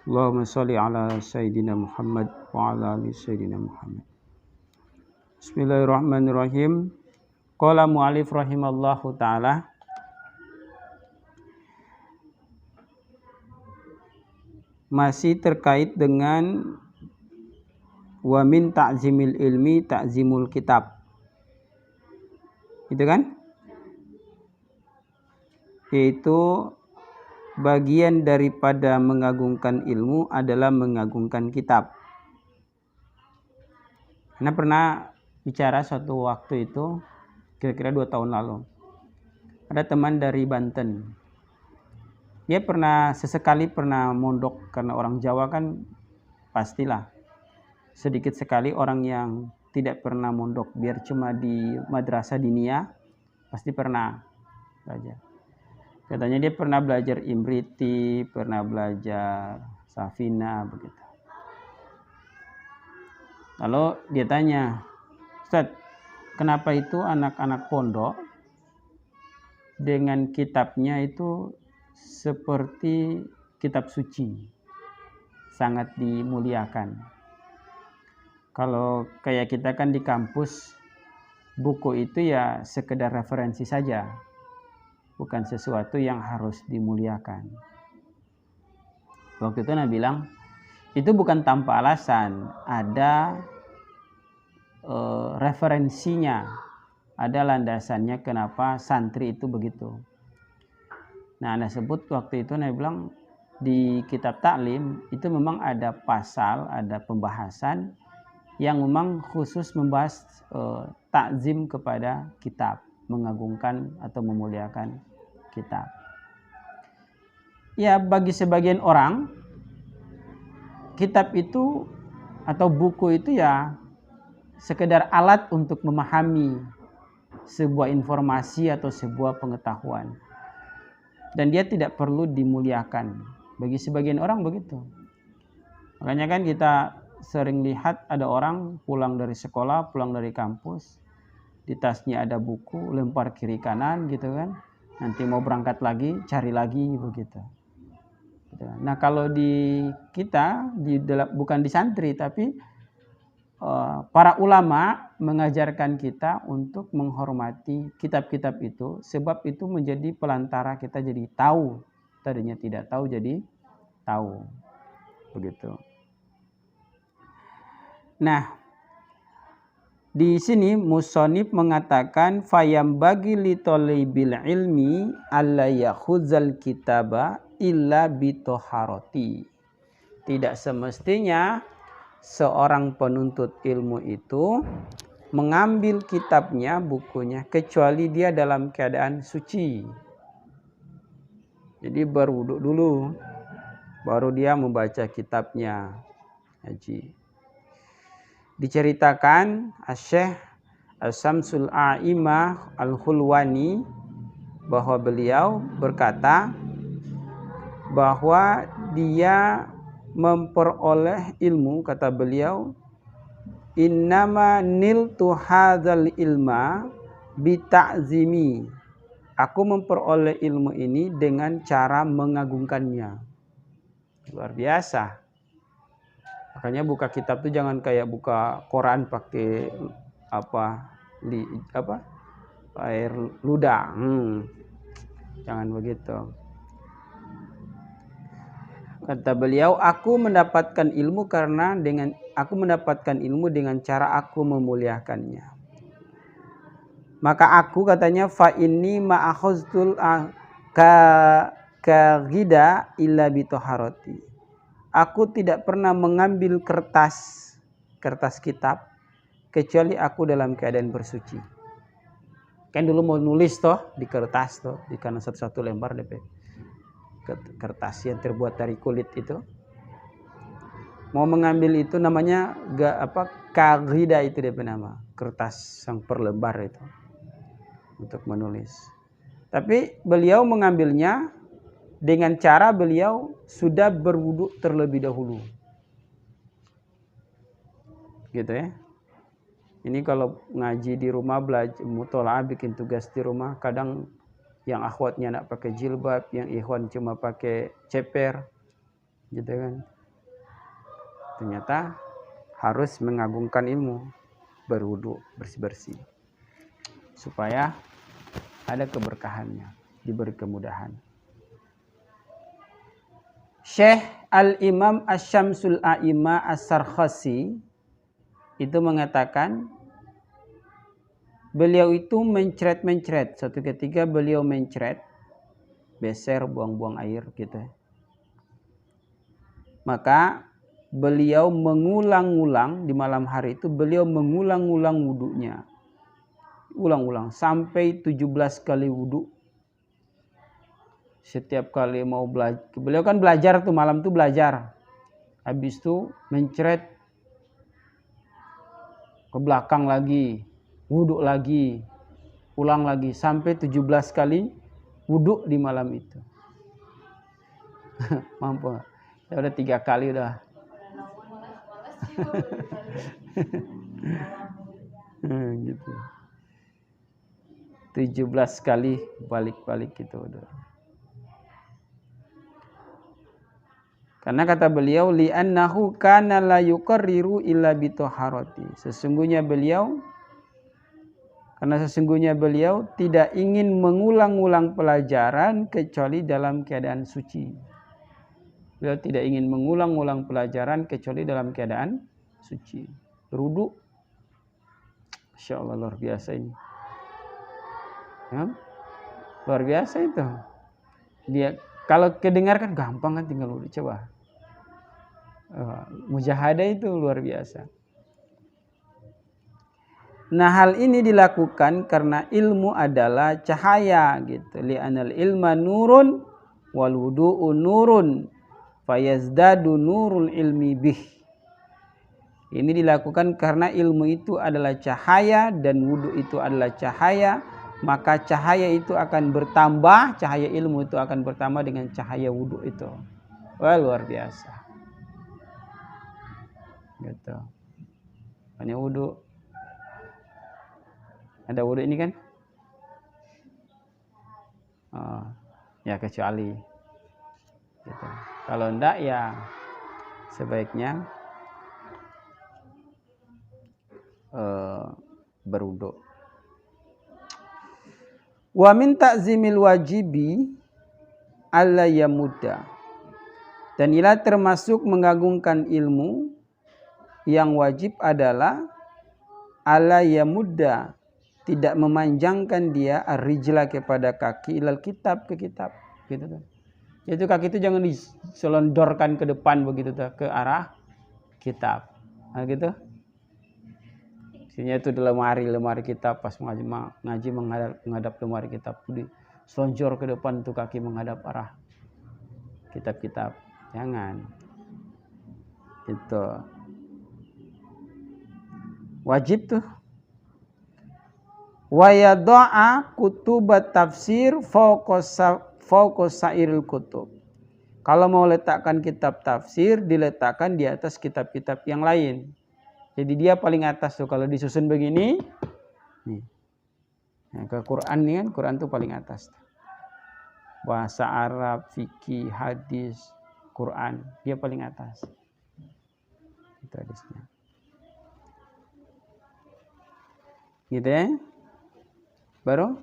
Allahumma sholli ala Sayyidina Muhammad wa ala ali Sayyidina Muhammad. Bismillahirrahmanirrahim. Qala mu'alif rahimallahu ta'ala. Masih terkait dengan wa min ta'zimil ilmi ta'zimul kitab. Itu kan? Yaitu bagian daripada mengagungkan ilmu adalah mengagungkan kitab. Karena pernah bicara suatu waktu itu, kira-kira 2 tahun lalu. Ada teman dari Banten. Dia sesekali pernah mondok, karena orang Jawa kan pastilah sedikit sekali orang yang tidak pernah mondok, biar cuma di madrasah diniyah pasti pernah belajar. Katanya dia pernah belajar Imriti, pernah belajar Safina begitu. Lalu dia tanya, Ustaz, kenapa itu anak-anak pondok dengan kitabnya itu seperti kitab suci, sangat dimuliakan. Kalau kayak kita kan di kampus, buku itu ya sekedar referensi saja, bukan sesuatu yang harus dimuliakan. Waktu itu Nabi bilang, itu bukan tanpa alasan, ada referensinya, ada landasannya kenapa santri itu begitu. Nah, Anda sebut waktu itu Nabi bilang di kitab taklim itu memang ada pasal, ada pembahasan yang memang khusus membahas takzim kepada kitab, mengagungkan atau memuliakan kitab. Ya, bagi sebagian orang kitab itu atau buku itu ya sekedar alat untuk memahami sebuah informasi atau sebuah pengetahuan. Dan dia tidak perlu dimuliakan. Bagi sebagian orang begitu. Makanya kan kita sering lihat ada orang pulang dari sekolah, pulang dari kampus, di tasnya ada buku, lempar kiri kanan gitu kan. Nanti mau berangkat lagi, cari lagi begitu. Nah, kalau di kita, bukan di santri, tapi para ulama mengajarkan kita untuk menghormati kitab-kitab itu, sebab itu menjadi pelantara kita jadi tahu. Tadinya tidak tahu jadi tahu. Begitu. Nah, di sini musonib mengatakan fayam bagi li tolibil ilmi alla yakhuzal kitaba illa bitoharoti. Tidak semestinya seorang penuntut ilmu itu mengambil kitabnya, bukunya, kecuali dia dalam keadaan suci. Jadi berwuduk dulu, baru dia membaca kitabnya. Haji. Diceritakan Syekh Syamsul A'imah Al-Khulwani bahwa beliau berkata bahwa dia memperoleh ilmu, kata beliau, innama niltu hadzal ilma bita'zimi. Aku memperoleh ilmu ini dengan cara mengagungkannya. Luar biasa. Makanya buka kitab tuh jangan kayak buka koran pakai air ludah. Jangan begitu. Kata beliau, aku mendapatkan ilmu dengan cara aku memuliakannya. Maka aku, katanya, fa inni ma'akhuztul ka ghida illa bitoharoti. Aku tidak pernah mengambil kertas kitab kecuali aku dalam keadaan bersuci. Kan dulu mau nulis toh di kertas toh, di kanan satu-satu lembar DP. Kertas yang terbuat dari kulit itu, mau mengambil itu namanya kaghida, itu dia nama, kertas yang per lembar itu untuk menulis. Tapi beliau mengambilnya dengan cara beliau sudah berwudu terlebih dahulu, gitu ya. Ini kalau ngaji di rumah, belajar mutolaah, bikin tugas di rumah, kadang yang akhwatnya nak pakai jilbab, yang ikhwan cuma pakai ceper, gitu kan. Ternyata harus mengagungkan ilmu, berwudu, bersih-bersih, supaya ada keberkahannya, diberi kemudahan. Syekh Al-Imam Asy-Syamsul A'imah As-Sarkhasi itu mengatakan, beliau itu mencret-mencret. Suatu ketika beliau mencret, beser, buang-buang air gitu. Maka beliau mengulang-ulang di malam hari itu, beliau mengulang-ulang wudunya. Ulang-ulang sampai 17 kali wudu. Setiap kali mau belajar, beliau kan belajar tuh malam tuh belajar. Habis itu mencret ke belakang lagi, wudu lagi, ulang lagi sampai 17 kali wudu di malam itu. Mampu. Ya udah 3 kali udah. Gitu. 17 kali balik-balik gitu udah. Karena kata beliau, li'annahu kana la yuqarriru illa bitaharati. Sesungguhnya beliau tidak ingin mengulang-ulang pelajaran kecuali dalam keadaan suci. Beliau tidak ingin mengulang-ulang pelajaran kecuali dalam keadaan suci. Berwudu. Masya Allah, luar biasa ini. Ya? Luar biasa itu. Dia kalau kedengarkan gampang kan, tinggal wudu, coba. Mujahadah itu luar biasa. Nah, hal ini dilakukan karena ilmu adalah cahaya gitu. Li'anal ilma nurun wal wudu'u nurun fayazdadu nurul ilmi bih. Ini dilakukan karena ilmu itu adalah cahaya dan wudu itu adalah cahaya, maka cahaya itu akan bertambah, cahaya ilmu itu akan bertambah dengan cahaya wudu itu. Wah, luar biasa. Gitu. Hanya wudu. Ada wudu ini kan? Oh, ya kecuali. Gitu. Kalau enggak ya sebaiknya berwudu. Wa min ta'zimil wajibi alla yamudda. Dan inilah termasuk mengagungkan ilmu yang wajib adalah alla yamudda, tidak memanjangkan dia ar-rijla kepada kaki ilal kitab, ke kitab gitu kan. Yaitu kaki itu jangan diselondorkan ke depan begitu tuh, ke arah kitab. Nah gitu. Isinya itu di lemari kitab, pas ngaji menghadap lemari kitab, diselonjor ke depan tuh kaki menghadap arah kitab-kitab. Jangan. Gitu. Wajib tuh. Wa yada'a kutubat tafsir fawqa sa'iril kutub. Kalau mau letakkan kitab tafsir, diletakkan di atas kitab-kitab yang lain. Jadi dia paling atas tuh, kalau disusun begini. Nih. Nah, ke Quran nih kan, Quran tuh paling atas. Bahasa Arab, fikih, hadis, Quran, dia paling atas. Itu hadisnya. Gitu ya. Baru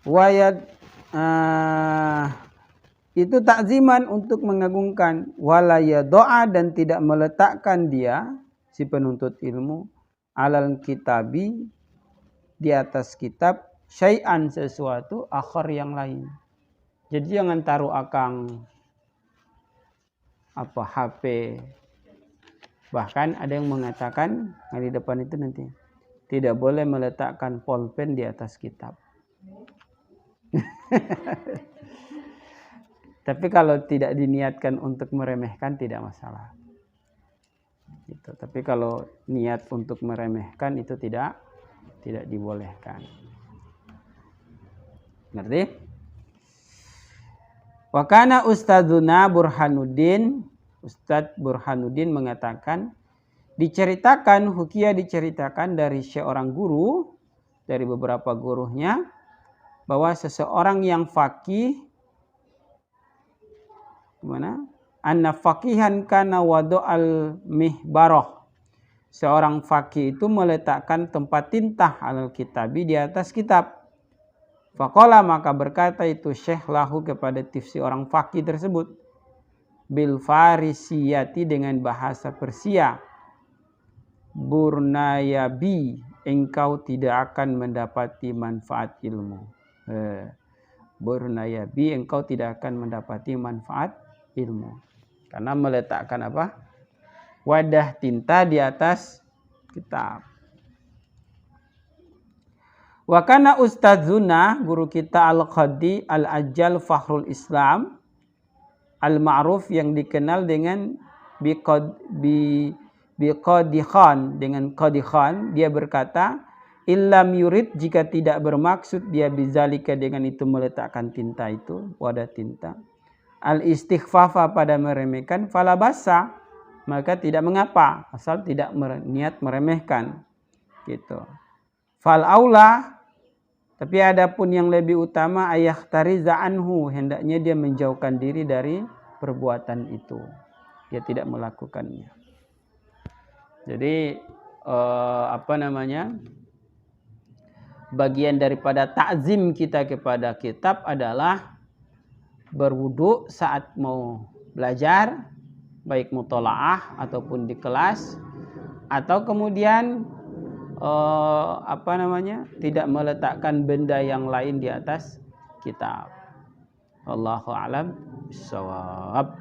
wayad itu takziman, untuk mengagungkan, walaya doa, dan tidak meletakkan dia si penuntut ilmu alal kitabi, di atas kitab, syai'an, sesuatu akhar yang lain. Jadi jangan taruh akang HP. Bahkan ada yang mengatakan di depan itu nanti tidak boleh meletakkan pulpen di atas kitab. Tapi kalau tidak diniatkan untuk meremehkan tidak masalah. Gitu. Tapi kalau niat untuk meremehkan itu tidak dibolehkan. Ngerti? Wa kana Ustadzuna Burhanuddin, Ustadz Burhanuddin mengatakan, diceritakan dari seorang guru, dari beberapa gurunya, bahwa seseorang yang faqih, gimana? Anna faqihan kana wadu'al mihbarah. Seorang faqih itu meletakkan tempat tintah al-kitabi di atas kitab. Faqala, maka berkata itu syekh lahu kepada si orang faqih tersebut, bil farisiyati, dengan bahasa Persia, burnayabi, engkau tidak akan mendapati manfaat ilmu. Burnayabi, engkau tidak akan mendapati manfaat ilmu. Karena meletakkan apa? Wadah tinta di atas kitab. Wa kana ustadzuna, guru kita Al-Qadi Al-Ajjal Fakhrul Islam Al-Ma'ruf, yang dikenal dengan Qadi Khan, dengan Qadi Khan, dia berkata, illam yurid, jika tidak bermaksud dia bizalika, dengan itu meletakkan tinta itu, wadah tinta, al-istighfafa, pada meremehkan, fala basa, maka tidak mengapa, asal tidak niat meremehkan gitu. Fal aula, tapi adapun yang lebih utama, ayahtariza anhu, hendaknya dia menjauhkan diri dari perbuatan itu, dia tidak melakukannya. Jadi bagian daripada ta'zim kita kepada kitab adalah berwudu saat mau belajar, baik mutolaah ataupun di kelas, atau kemudian tidak meletakkan benda yang lain di atas kitab. Wallahu a'lam bishawab.